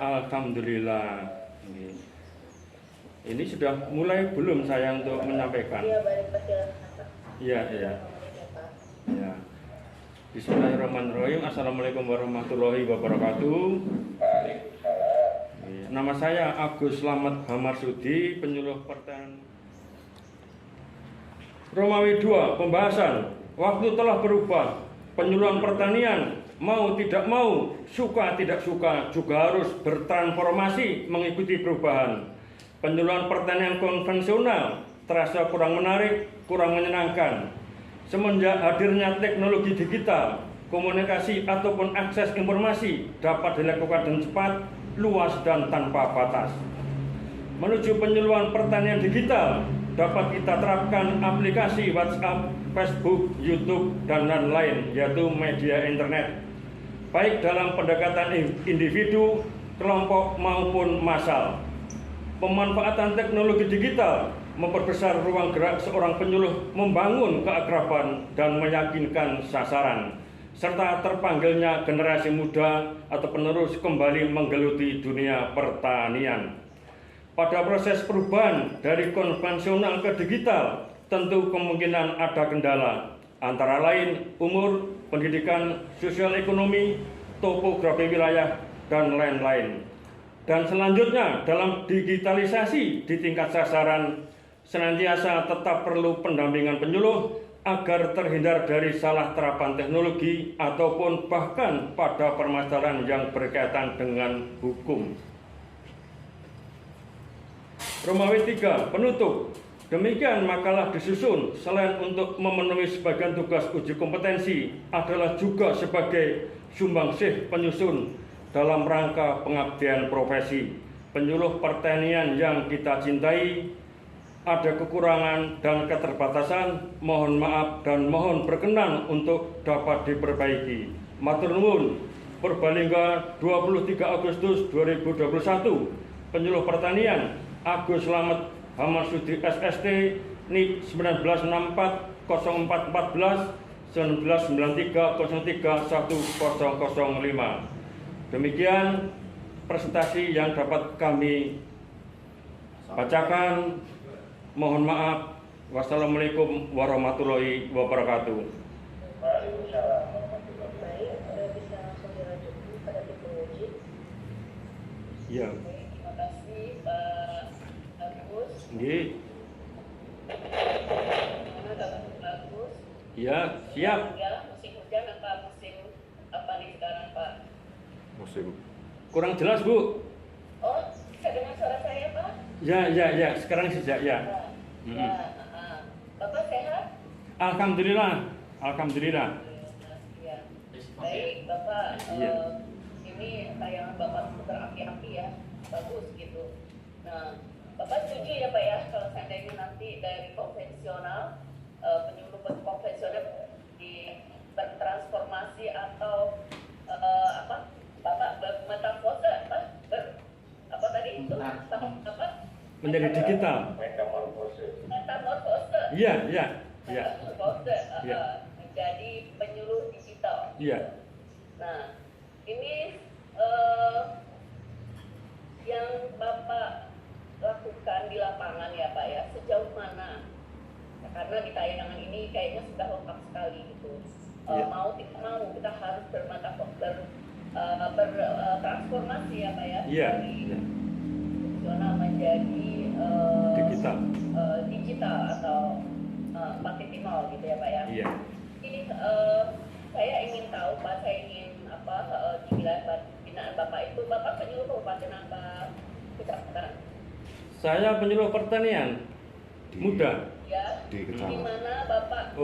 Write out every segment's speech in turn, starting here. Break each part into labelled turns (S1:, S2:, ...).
S1: Alhamdulillah. Ini sudah mulai belum saya untuk menyampaikan?
S2: Iya, balik perjalanan Pak.
S1: Iya, iya. Ya. Bismillahirrahmanirrahim. Assalamualaikum warahmatullahi wabarakatuh. Nama saya Agus Slamet Hamarsudi, penyuluh pertanian. Romawi 2, pembahasan. Waktu telah berubah. Penyuluhan pertanian, mau tidak mau, suka tidak suka, juga harus bertransformasi mengikuti perubahan. Penyuluhan pertanian konvensional terasa kurang menarik, kurang menyenangkan. Semenjak hadirnya teknologi digital, komunikasi ataupun akses informasi dapat dilakukan dengan cepat, luas, dan tanpa batas. Menuju penyuluhan pertanian digital, dapat kita terapkan aplikasi WhatsApp, Facebook, YouTube, dan lain-lain, yaitu media internet, baik dalam pendekatan individu, kelompok, maupun massal. Pemanfaatan teknologi digital memperbesar ruang gerak seorang penyuluh, membangun keakraban dan meyakinkan sasaran, serta terpanggilnya generasi muda atau penerus kembali menggeluti dunia pertanian. Pada proses perubahan dari konvensional ke digital, tentu kemungkinan ada kendala, antara lain umur, pendidikan, sosial ekonomi, topografi wilayah, dan lain-lain. Dan selanjutnya, dalam digitalisasi di tingkat sasaran, senantiasa tetap perlu pendampingan penyuluh agar terhindar dari salah terapan teknologi ataupun bahkan pada permasalahan yang berkaitan dengan hukum. Romawi 3, penutup. Demikian makalah disusun, selain untuk memenuhi sebagian tugas uji kompetensi, adalah juga sebagai sumbangsih penyusun dalam rangka pengabdian profesi. Penyuluh pertanian yang kita cintai, ada kekurangan dan keterbatasan, mohon maaf dan mohon berkenan untuk dapat diperbaiki. Matur nuwun. Purbalingga 23 Agustus 2021. Penyuluh pertanian Agus Slamet Hamarsudi SST, NIK 1964 0414 1993 03 1005. Demikian presentasi yang dapat kami bacakan. Mohon maaf. Wassalamualaikum warahmatullahi wabarakatuh.
S2: Waalaikumsalam warahmatullahi wabarakatuh. Bisa langsung dilanjutkan pada tipe uji.
S1: Ya.
S2: Terima kasih Pak Agus.
S1: Nggih.
S2: Gimana Pak Agus?
S1: Ya, siap.
S2: Ya, musim hujan apa musim apa nih sekarang Pak?
S1: Musim. Kurang jelas, Bu.
S2: Oh, bisa dengar suara saya Pak?
S1: Ya. Sekarang sejak ya.
S2: Ya, Bapak sehat?
S1: Alhamdulillah.
S2: Ya. Baik, Bapak.
S1: Iya.
S2: Ini tayangan Bapak berapi-api ya, bagus gitu. Nah, Bapak setuju ya Pak ya, kalau seandainya nanti dari konvensional, penyuluh konvensional bertransformasi atau Bapak metamorfose apa tadi itu? Apa?
S1: Menjadi digital.
S2: Metamorfose.
S1: Iya.
S2: Metamorfose.
S1: Iya.
S2: Menjadi penyuluh digital.
S1: Iya.
S2: Nah, ini yang Bapak lakukan di lapangan ya Pak ya, sejauh mana? Nah, karena di tayangan ini kayaknya sudah lengkap sekali gitu. Mau tidak mau kita harus bertransformasi ya Pak ya, dari konvensional menjadi digital atau 4.0 gitu ya Pak ya.
S1: Iya.
S2: Ini saya ingin tahu Pak, di wilayah binaan Bapak itu, Bapak penyuluh kabupaten apa kecamatan?
S1: Saya penyuluh pertanian muda.
S2: Ya.
S3: Di
S2: Di mana Bapak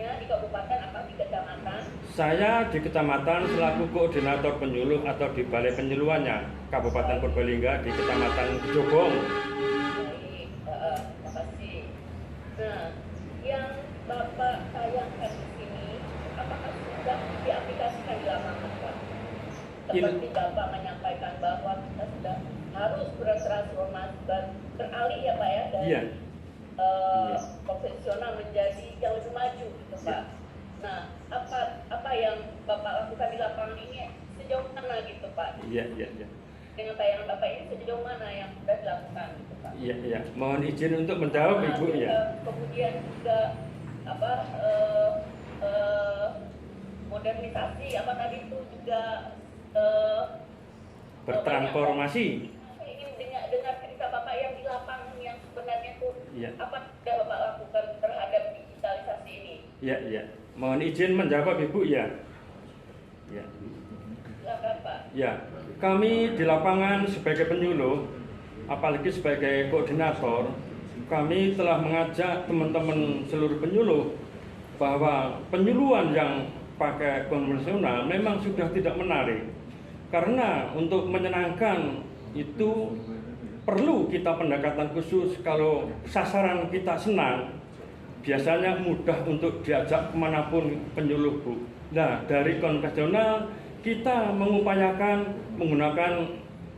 S2: di kabupaten apa di kecamatan?
S1: Saya di kecamatan selaku koordinator penyuluh atau di balai penyuluhannya Kabupaten Purbalingga di Kecamatan Jogong.
S2: Baik, terima kasih. Nah, yang Bapak tayangkan di sini, apakah sudah diaplikasikan di lapangan Pak? Seperti Bapak menyampaikan bahwa kita sudah harus bertransformasi, beralih ya Pak ya, dari konvensional menjadi yang lebih maju gitu Pak. Nah, apa yang Bapak lakukan di lapangan ini sejauh mana gitu Pak?
S1: Iya.
S2: dengan tayangan Bapak ini sejauh mana yang sudah dilakukan gitu Pak?
S1: Iya, iya. Mohon izin untuk menjawab Ibu ya.
S2: Kemudian juga apa modernisasi apa tadi itu juga
S1: Bertransformasi.
S2: saya ingin dengar cerita Bapak yang di lapangan yang sebenarnya itu
S1: Iya.
S2: apa yang Bapak lakukan terhadap digitalisasi ini?
S1: Iya, iya. Mohon izin menjawab Ibu ya. Ya.
S2: Silakan Pak.
S1: Ya, kami di lapangan sebagai penyuluh, apalagi sebagai koordinator, kami telah mengajak teman-teman seluruh penyuluh bahwa penyuluhan yang pakai konvensional memang sudah tidak menarik. Karena untuk menyenangkan itu perlu kita pendekatan khusus. Kalau sasaran kita senang, biasanya mudah untuk diajak kemanapun penyuluh Bu. Nah, dari konvensional kita mengupayakan menggunakan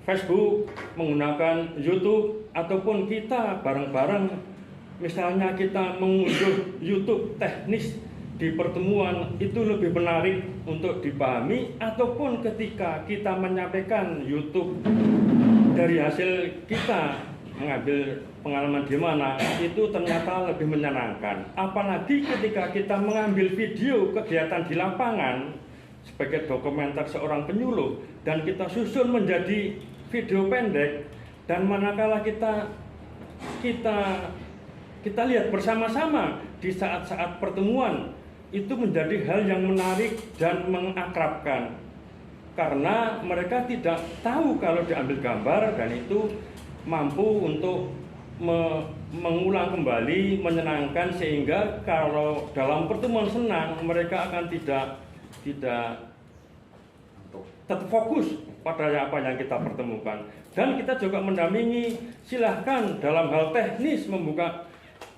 S1: Facebook, menggunakan YouTube, ataupun kita bareng-bareng, misalnya kita mengunduh YouTube teknis di pertemuan, itu lebih menarik untuk dipahami, ataupun ketika kita menyampaikan YouTube dari hasil kita mengambil pengalaman di mana, itu ternyata lebih menyenangkan. Apalagi ketika kita mengambil video kegiatan di lapangan sebagai dokumenter seorang penyuluh dan kita susun menjadi video pendek, dan manakala kita lihat bersama-sama di saat-saat pertemuan, itu menjadi hal yang menarik dan mengakrabkan, karena mereka tidak tahu kalau diambil gambar dan itu mampu untuk mengulang kembali, menyenangkan, sehingga kalau dalam pertemuan senang mereka akan tidak tetap fokus pada apa yang kita pertemukan. Dan kita juga mendampingi, silahkan dalam hal teknis membuka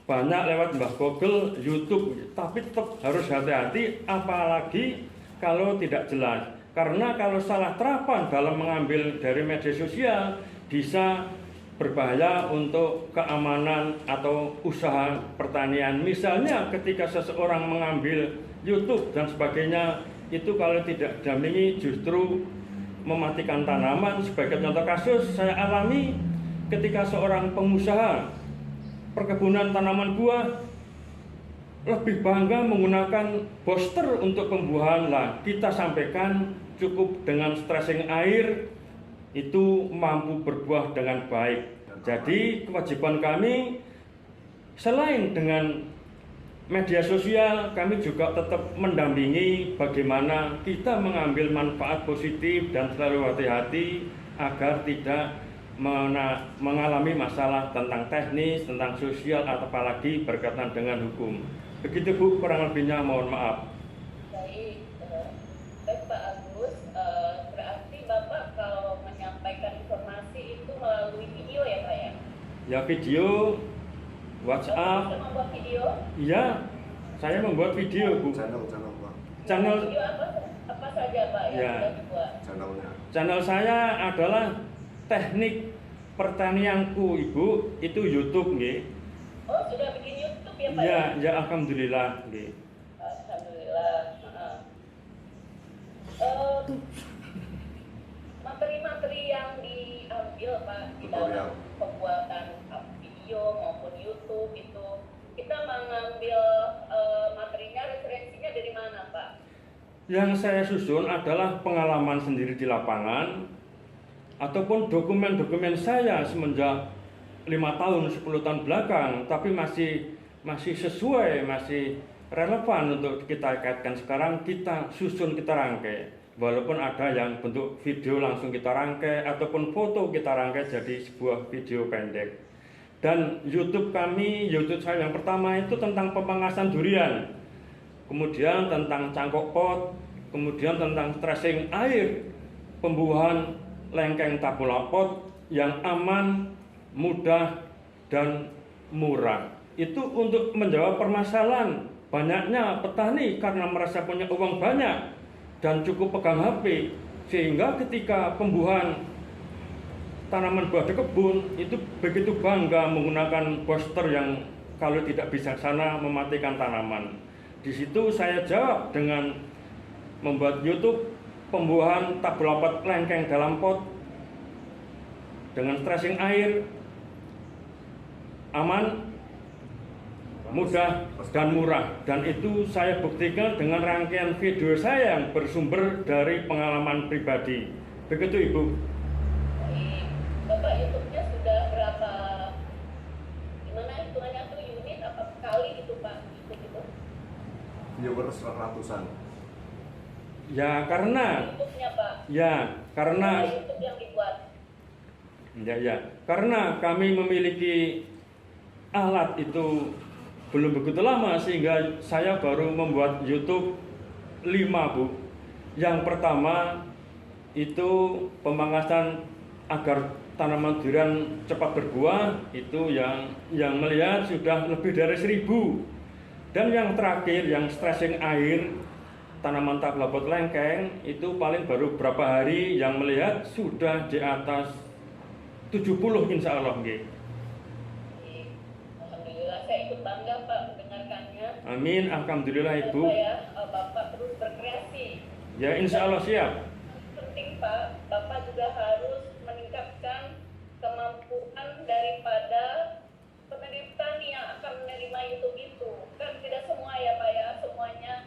S1: banyak lewat Mbah Google, YouTube, tapi tetap harus hati-hati, apalagi kalau tidak jelas. Karena kalau salah terapan dalam mengambil dari media sosial bisa berbahaya untuk keamanan atau usaha pertanian. Misalnya ketika seseorang mengambil YouTube dan sebagainya, itu kalau tidak didampingi justru mematikan tanaman. Sebagai contoh kasus saya alami ketika seorang pengusaha perkebunan tanaman buah lebih bangga menggunakan booster untuk pembuahan. Lah, kita sampaikan cukup dengan stressing air itu mampu berbuah dengan baik. Jadi kewajiban kami selain dengan media sosial, kami juga tetap mendampingi bagaimana kita mengambil manfaat positif dan selalu hati-hati agar tidak mengalami masalah tentang teknis, tentang sosial, atau apalagi berkaitan dengan hukum. Begitu Bu, kurang lebihnya mohon maaf.
S2: Baik, baik Pak Agus, berarti Bapak kalau menyampaikan informasi itu melalui video ya Pak ya?
S1: Ya, video, WhatsApp.
S2: Bapak bisa membuat video?
S1: Iya, saya membuat video Bu.
S3: Channel Pak.
S1: Channel
S2: Video apa saja Pak yang
S1: Ya.
S2: sudah dibuat?
S3: Channelnya.
S1: Channel saya adalah teknik pertanianku Ibu, itu YouTube nggih.
S2: Oh, sudah bikin YouTube ya Pak
S1: Ya,
S2: ya?
S1: ya alhamdulillah nggih.
S2: Alhamdulillah. Materi-materi yang diambil Pak di dalam pembuatan video maupun YouTube itu, kita mengambil materinya, referensinya dari mana Pak?
S1: Yang saya susun adalah pengalaman sendiri di lapangan ataupun dokumen-dokumen saya semenjak 5 tahun, 10 tahun belakang, tapi masih sesuai, masih relevan untuk kita kaitkan sekarang, kita susun, kita rangkai. Walaupun ada yang bentuk video langsung kita rangkai ataupun foto kita rangkai jadi sebuah video pendek. Dan YouTube saya yang pertama itu tentang pemangkasan durian, kemudian tentang cangkok pot, kemudian tentang stressing air, pembuahan lengkeng tabula pot yang aman, mudah, dan murah. Itu untuk menjawab permasalahan banyaknya petani karena merasa punya uang banyak dan cukup pegang HP, sehingga ketika pembuahan tanaman buah di kebun itu begitu bangga menggunakan booster yang kalau tidak bijaksana mematikan tanaman. Di situ saya jawab dengan membuat YouTube pembuahan tabula pot lengkeng dalam pot dengan tracing air, aman, mudah, dan murah. Dan itu saya buktikan dengan rangkaian video saya yang bersumber dari pengalaman pribadi. Begitu Ibu.
S2: Baik. Bapak YouTube-nya sudah berapa? Gimana hitungannya tuh, unit apa kali gitu Pak? Gitu.
S3: Viewers ratusan.
S1: Ya karena
S2: YouTube-nya Pak.
S1: Ya karena
S2: YouTube yang dibuat.
S1: Ya, karena kami memiliki alat itu belum begitu lama sehingga saya baru membuat YouTube 5 Bu. Yang pertama itu pemangkasan agar tanaman durian cepat berbuah, itu yang melihat sudah lebih dari 1000. Dan yang terakhir yang stressing air tanaman tablabot lengkeng itu paling baru berapa hari yang melihat sudah di atas 70 insya Allah.
S2: Alhamdulillah, saya ikut bangga Pak mendengarkannya.
S1: Amin, alhamdulillah Ibu.
S2: Bapak terus berkreasi.
S1: Ya insya Allah siap.
S2: Penting Pak, Bapak juga harus meningkatkan kemampuan daripada petani yang akan menerima YouTube itu. Kan tidak semua ya Pak ya, semuanya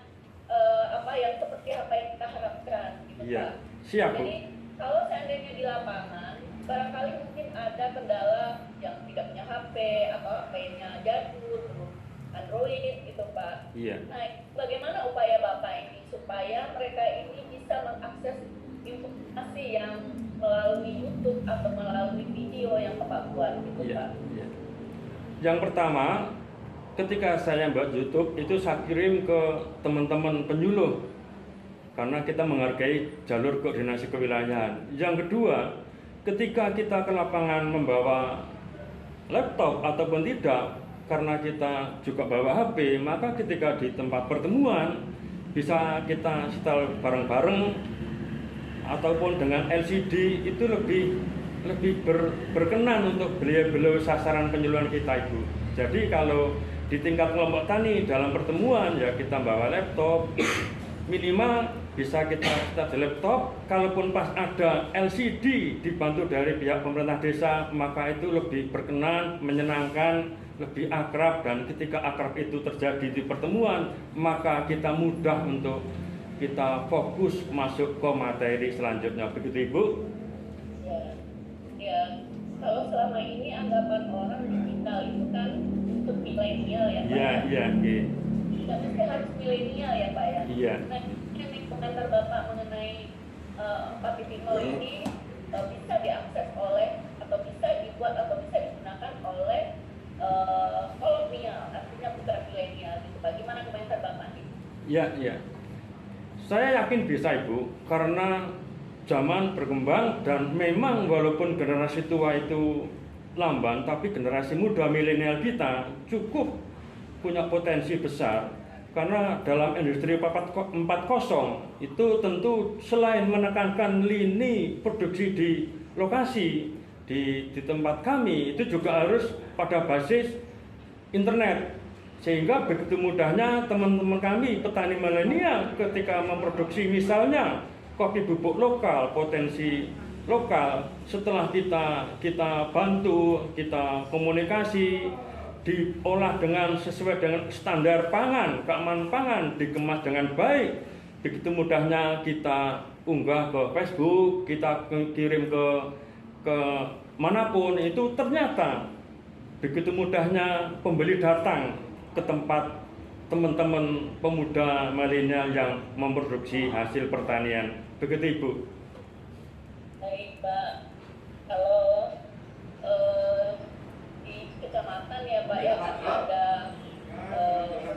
S2: yang seperti apa yang kita harapkan gitu
S1: Iya,
S2: Pak.
S1: siap Bu.
S2: Jadi kalau seandainya di lapangan, barangkali mungkin ada kendala yang tidak punya HP atau HP-nya jadul, Android gitu Pak.
S1: Iya.
S2: Nah, bagaimana upaya Bapak ini supaya mereka ini bisa mengakses informasi yang melalui YouTube atau melalui video yang Bapak buat gitu
S1: Iya,
S2: Pak?
S1: iya. Yang pertama, ketika saya buat YouTube itu saya kirim ke teman-teman penyuluh karena kita menghargai jalur koordinasi kewilayahan. Yang kedua, ketika kita ke lapangan membawa laptop ataupun tidak, karena kita juga bawa HP, maka ketika di tempat pertemuan bisa kita setel bareng-bareng ataupun dengan LCD itu lebih berkenan untuk beliau-beliau sasaran penyuluhan kita Ibu. Jadi kalau di tingkat kelompok tani dalam pertemuan ya kita bawa laptop, minimal bisa kita di laptop. Kalaupun pas ada LCD dibantu dari pihak pemerintah desa, maka itu lebih berkenan, menyenangkan, lebih akrab. Dan ketika akrab itu terjadi di pertemuan, maka kita mudah untuk kita fokus masuk ke materi selanjutnya. Begitu Ibu?
S2: Ya. Kalau selama ini anggapan orang digital itu kan untuk milenial ya Pak.
S1: Iya.
S2: Tidak mesti harus milenial ya Pak ya.
S1: Iya.
S2: Nah, ini komentar Bapak mengenai 4.0 ini bisa diakses oleh atau bisa dibuat atau bisa digunakan oleh kolonial, artinya bukan milenial gitu. Bagaimana komentar Bapak ini?
S1: Iya. Saya yakin bisa Ibu, karena zaman berkembang dan memang walaupun generasi tua itu lamban, tapi generasi muda milenial kita cukup punya potensi besar. Karena dalam industri 4.0 itu tentu selain menekankan lini produksi di lokasi di tempat kami, itu juga harus pada basis internet. Sehingga begitu mudahnya teman-teman kami petani milenial ketika memproduksi misalnya kopi bubuk lokal, potensi lokal, setelah kita bantu, kita komunikasi, diolah dengan sesuai dengan standar pangan, keamanan pangan, dikemas dengan baik. Begitu mudahnya kita unggah ke Facebook, kita kirim ke manapun, itu ternyata begitu mudahnya pembeli datang ke tempat teman-teman pemuda milenial yang memproduksi hasil pertanian. Begitu Ibu.
S2: Baik Pak, kalau di kecamatan ya Pak ya pasti ada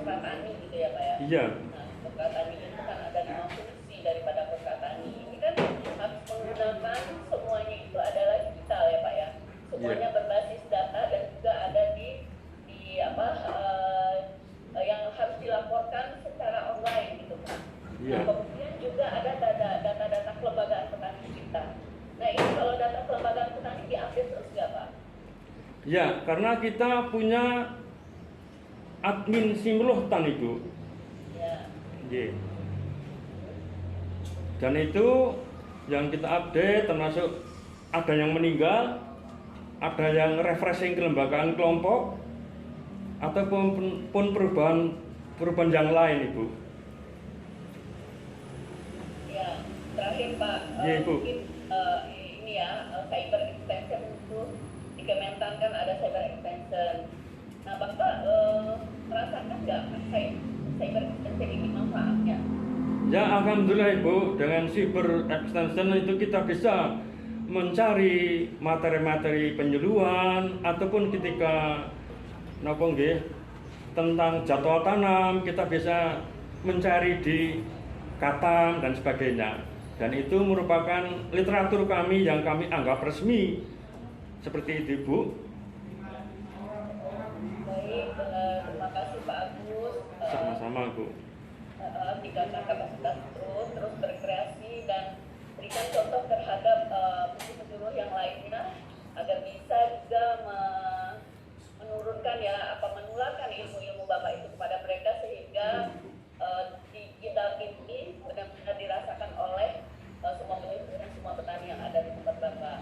S2: pertani gitu ya Pak ya.
S1: Iya.
S2: Nah, pertani itu kan ada 5 fungsi daripada pertani. Ini kan harus menggunakan semuanya itu adalah digital ya Pak ya. Semuanya berbasis data dan juga ada di yang harus dilaporkan secara online gitu Pak.
S1: Iya.
S2: Nah, kemudian juga ada data-data kelembagaan petani kita. Nah ini kalau data kelembagaan petani diupdate terus nggak Pak?
S1: Ya, karena kita punya admin Simuluhtan Ibu.
S2: Ya.
S1: Iya. Dan itu yang kita update termasuk ada yang meninggal, ada yang refreshing kelembagaan kelompok ataupun perubahan yang lain, Ibu?
S2: Ya, terakhir Pak,
S1: Ya, Ibu.
S2: mungkin ini ya, cyber extension itu di Kementan kan ada cyber extension. Nah, Bapak merasakan nggak cyber extension ini manfaatnya?
S1: Ya, alhamdulillah Ibu, dengan cyber extension itu kita bisa mencari materi-materi penyuluhan ataupun ketika tentang jadwal tanam kita bisa mencari di Katam dan sebagainya. Dan itu merupakan literatur kami yang kami anggap resmi. Seperti itu, Ibu.
S2: Baik, terima kasih Pak Agus.
S1: Sama-sama, Bu.
S2: Tingkatkan kapasitas terus berkreasi dan berikan contoh terhadap penyuluh yang lainnya agar bisa juga menurunkan ya menularkan ilmu-ilmu Bapak itu kepada mereka sehingga digital ini benar-benar dirasakan oleh semua penyuluh dan semua petani yang ada di tempat Bapak.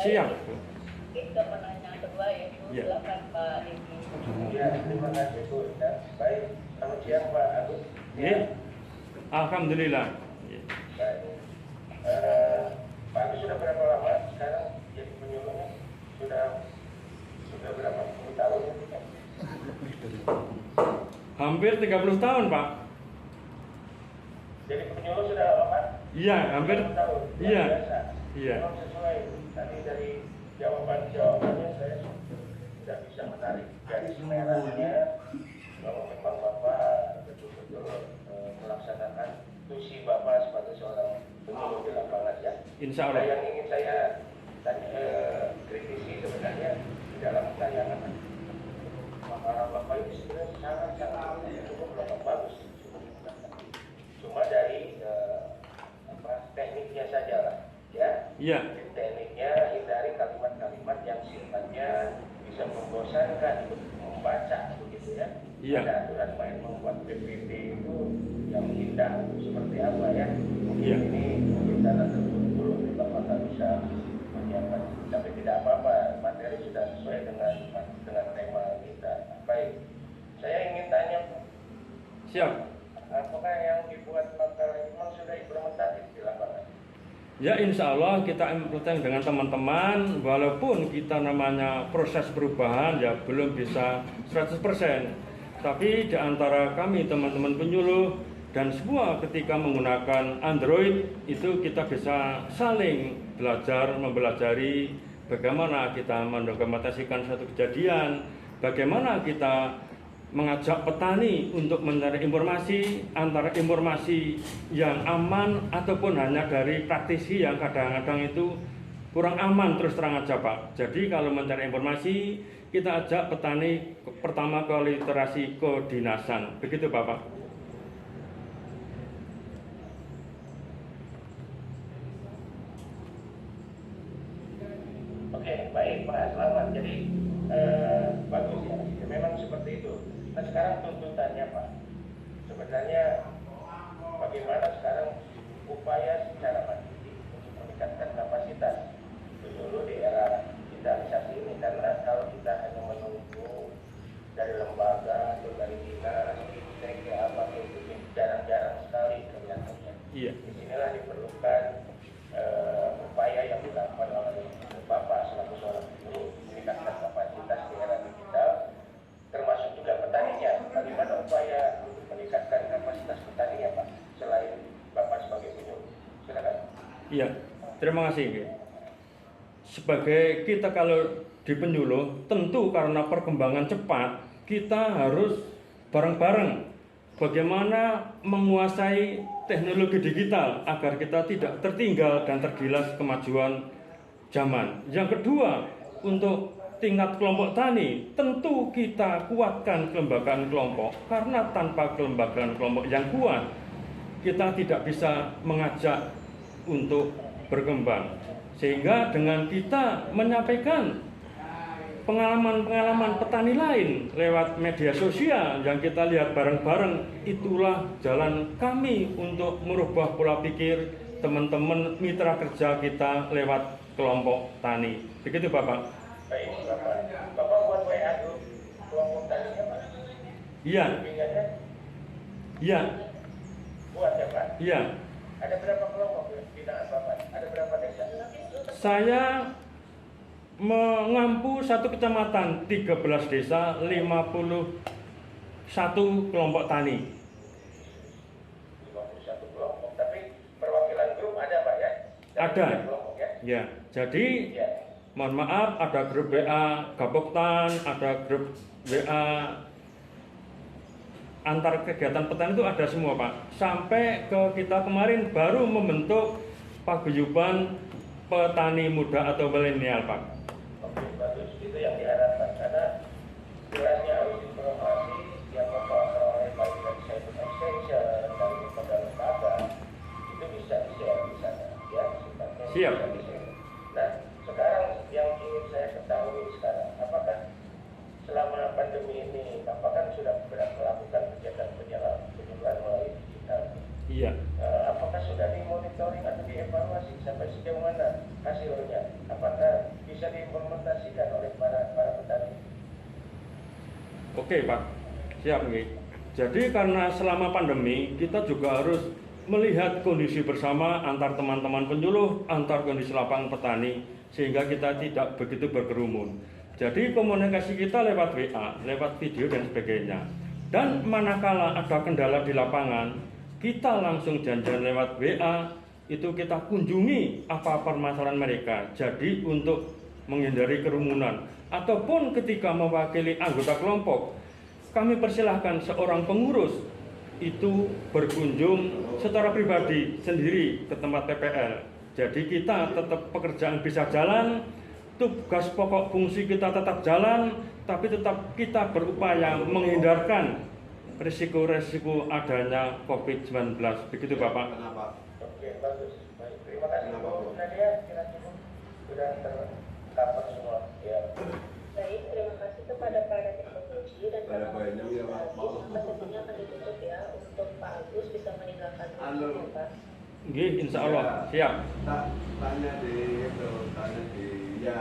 S1: Siap.
S2: Kita penanya kedua yaitu silakan Pak Diki.
S4: Ya, terima kasih Bu. Baik, selamat siang Pak Agus.
S1: Ya. Alhamdulillah. Ya.
S4: Baik. Pak Agus sudah berapa lama sekarang jadi penyuluhnya? Sudah berapa tahun?
S1: Hampir 30 tahun, Pak.
S4: Jadi penyuluh sudah lama?
S1: Iya, hampir.
S4: 30 tahun.
S1: Iya.
S4: Biasa.
S1: Iya.
S4: Memang sesuai tadi dari jawabannya saya tidak bisa menarik garis merahnya bahwa memang Bapak betul-betul melaksanakan tusi Bapak sebagai seorang penyuluh di lapangan ya.
S1: Insya
S4: Nah,
S1: Allah.
S4: yang ingin saya tanya kritisi sebenarnya di dalam tayangan Bapak ini sebenarnya sangat cukup bagus. Cuma dari tekniknya saja lah ya.
S1: Iya.
S4: Tekniknya hindari kalimat-kalimat yang sifatnya bisa membosankan untuk membaca begitu ya.
S1: Iya.
S4: Ada aturan main membuat PPT itu yang indah seperti apa ya. Mungkin
S1: Iya.
S4: ini kita dulu Bapak nggak bisa menyiapkan, tapi tidak apa-apa, materi sudah sesuai dengan tema kita. Baik, saya ingin tanya,
S1: Siap.
S4: apakah yang dibuat makalah ini memang sudah implementatif di lapangan?
S1: Ya, insya Allah kita implementasi dengan teman-teman. Walaupun kita namanya proses perubahan ya belum bisa 100%. Tapi di antara kami teman-teman penyuluh dan semua ketika menggunakan Android itu kita bisa saling belajar, mempelajari bagaimana kita mendokumentasikan suatu kejadian, bagaimana kita mengajak petani untuk mencari informasi antara informasi yang aman ataupun hanya dari praktisi yang kadang-kadang itu kurang aman terus terang aja Pak. Jadi kalau mencari informasi kita ajak petani pertama ke literasi kedinasan. Begitu Bapak.
S4: Oke, baik Pak, selamat. Jadi bagus ya, memang seperti itu. Nah sekarang tuntutannya Pak, sebenarnya bagaimana sekarang upaya secara mandiri untuk meningkatkan kapasitas penyuluh di era digitalisasi ini, karena kalau kita hanya menunggu dari lembaga atau dari dinas, apa itu jarang-jarang sekali kelihatannya.
S1: Iya.
S4: Disinilah diperlukan upaya yang dilakukan oleh Bapak selaku seorang guru meningkatkan kapasitas di era digital, termasuk juga petaninya. Bagaimana upaya untuk meningkatkan kapasitas petaninya Pak, selain Bapak sebagai penyuluh? Silakan.
S1: Iya, terima kasih. Sebagai kita kalau di penyuluh, tentu karena perkembangan cepat, kita harus bareng-bareng bagaimana menguasai teknologi digital agar kita tidak tertinggal dan tergilas kemajuan zaman. Yang kedua, untuk tingkat kelompok tani, tentu kita kuatkan kelembagaan kelompok, karena tanpa kelembagaan kelompok yang kuat, kita tidak bisa mengajak untuk berkembang. Sehingga dengan kita menyampaikan pengalaman-pengalaman petani lain lewat media sosial yang kita lihat bareng-bareng, itulah jalan kami untuk merubah pola pikir teman-teman mitra kerja kita lewat kelompok tani. Begitu Bapak.
S4: Baik, Bapak buat WA grup kelompok taninya Pak?
S1: Iya,
S4: Bimbingannya
S1: iya,
S4: buat ya Pak?
S1: iya.
S4: Ada berapa kelompok binaan Bapak? Ada berapa desa?
S1: Saya mengampu satu kecamatan, 13 desa, 51 kelompok tani.
S4: 51 kelompok, tapi perwakilan grup ada Pak ya?
S1: Ada.
S4: Kelompok, ya?
S1: Ya, jadi
S4: Ya.
S1: mohon maaf, ada grup WA Gapoktan, ada grup WA antar kegiatan petani itu ada semua Pak. Sampai ke kita kemarin baru membentuk paguyuban petani muda atau milenial Pak.
S4: Oke, bagus. Itu yang diharapkan karena kiranya harus dipromosi yang membawa oleh bagian Cyber Extension dan lembaga-lembaga itu bisa di-share di sana ya, sifatnya
S1: Siap.
S4: bisa di-share. Nah, sekarang yang ingin saya ketahui sekarang, apakah selama pandemi ini Bapak kan sudah melakukan kegiatan penjualan melalui digital.
S1: Iya.
S4: Apakah sudah dimonitoring atau dievaluasi sampai sejauh mana hasilnya? Apakah bisa diimplementasikan oleh para petani?
S1: Oke Pak, siap nih. Jadi karena selama pandemi kita juga harus melihat kondisi bersama antar teman-teman penyuluh, antar kondisi lapangan petani, sehingga kita tidak begitu berkerumun. Jadi komunikasi kita lewat WA, lewat video dan sebagainya. Dan manakala ada kendala di lapangan, kita langsung janjian lewat WA, itu kita kunjungi apa permasalahan mereka. Jadi untuk menghindari kerumunan, ataupun ketika mewakili anggota kelompok, kami persilahkan seorang pengurus itu berkunjung secara pribadi sendiri ke tempat TPL. Jadi kita tetap pekerjaan bisa jalan, tugas pokok fungsi kita tetap jalan, tapi tetap kita berupaya menghindarkan risiko-risiko adanya COVID-19. Begitu Bapak.
S3: Kenapa?
S4: Oke, bagus. Baik, terima kasih
S3: Kenapa,
S4: Bu
S3: Bu?
S4: Nadia. Kira-kira sudah tercover semua. Ya.
S2: Baik, terima kasih kepada para teknologi dan
S3: Pada
S2: para
S3: banyak ya, Pak.
S2: sampai tentunya akan ditutup ya untuk Pak Agus bisa meninggalkan
S3: Halo.
S2: ya, Pak.
S1: Nggih, insya Allah siap.
S3: Tanya di itu, tanya di ya.